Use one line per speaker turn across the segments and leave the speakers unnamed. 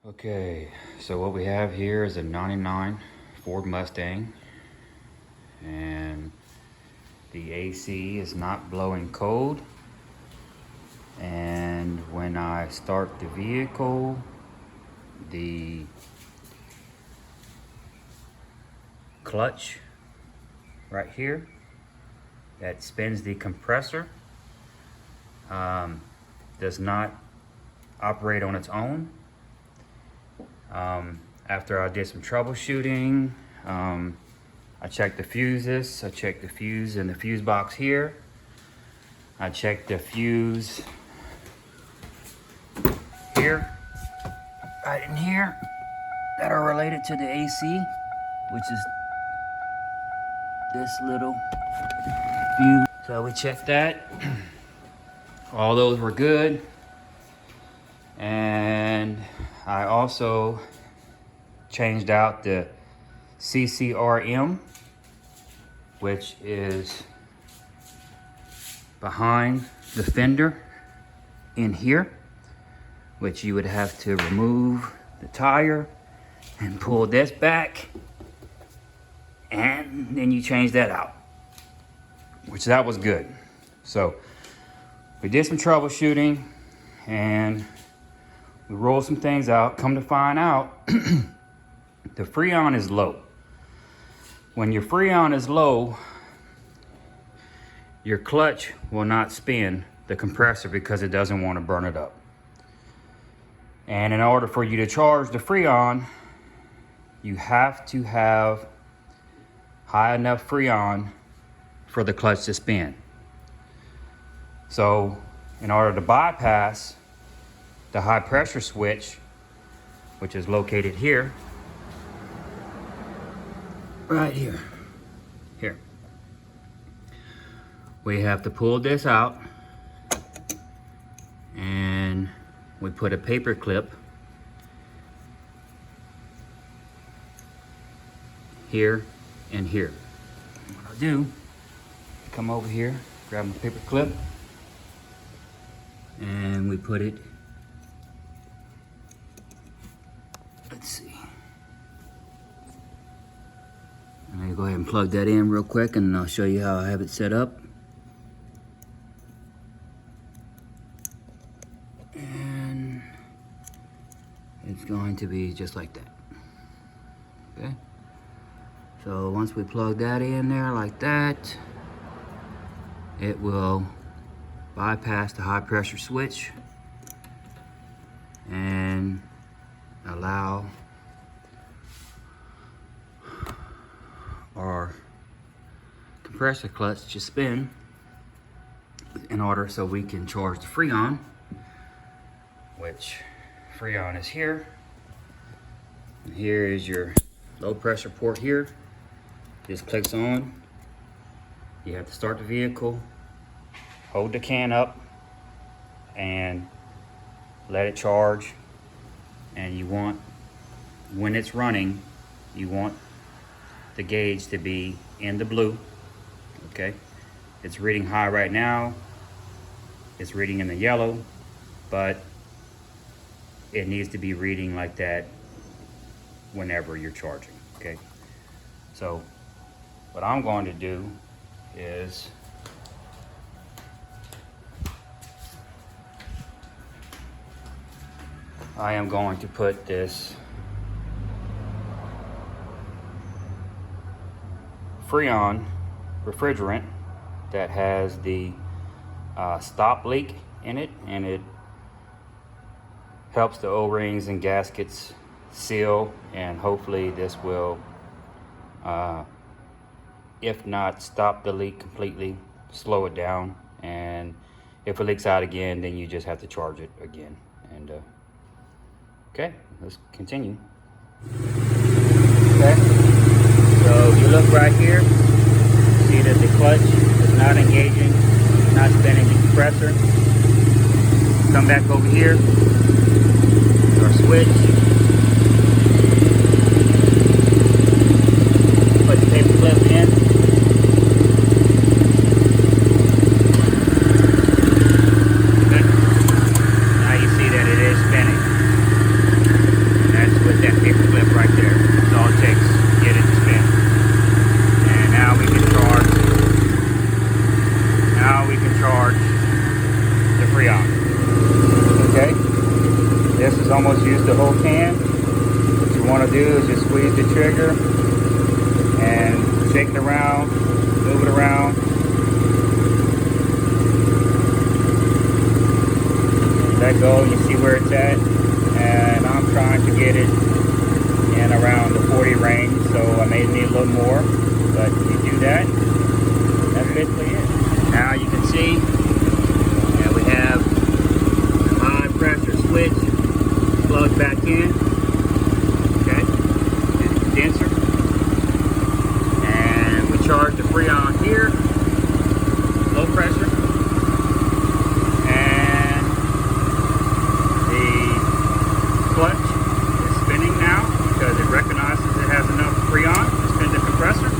Okay, so what we have here is a 99 Ford Mustang, and the AC is not blowing cold, and when I start the vehicle, the clutch right here that spins the compressor does not operate on its own. After I did some troubleshooting, I checked the fuses. I checked the fuse in the fuse box here. I checked the fuse here, right in here, that are related to the AC, which is this little fuse. So we checked that. All those were good. And I also changed out the CCRM, which is behind the fender in here, which you would have to remove the tire and pull this back, and then you change that out, which that was good. So we did some troubleshooting and we rolled some things out. Come to find out, the Freon is low. When your Freon is low, your clutch will not spin the compressor because it doesn't want to burn it up. And in order for you to charge the Freon, you have to have high enough Freon for the clutch to spin. So in order to bypass the high pressure switch, which is located here, right here, we have to pull this out, and we put a paper clip here and here. What I'll do, come over here, grab my paper clip, and we put it, let's see. I'm gonna go ahead and plug that in real quick, and I'll show you how I have it set up. And it's going to be just like that. Okay. So once we plug that in there like that, it will bypass the high pressure switch and allow our compressor clutch to spin in order so we can charge the Freon, which Freon is here. And here is your low pressure port here. This clicks on. You have to start the vehicle, hold the can up, and let it charge. And you want, when it's running, you want the gauge to be in the blue. Okay, it's reading high right now, it's reading in the yellow, but it needs to be reading like that whenever you're charging. Okay, so what I'm going to do is I am going to put this Freon refrigerant that has the stop leak in it, and it helps the O-rings and gaskets seal, and hopefully this will, if not stop the leak completely, slow it down, and if it leaks out again, then you just have to charge it again. And okay, let's continue. Okay, so you look right here, see that the clutch is not engaging, not spinning the compressor. Come back over here, our switch, put the paper clip in. Okay. Now you see that it is spinning. this has almost used the whole can. What you want to do is just squeeze the trigger and shake it around, move it around. Let go, you see where it's at, and I'm trying to get it in around the 40 range, so I may need a little more, but you do that, that's basically it. Now you can see that we have the high pressure switch plugged back in, okay, and the condenser, and we charge the Freon here, low pressure. Clutch is spinning now because it recognizes it has enough Freon to spin the compressor.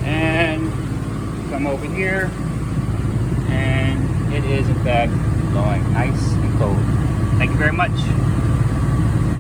And come over here, and it is in fact blowing nice and cold. Thank you very much.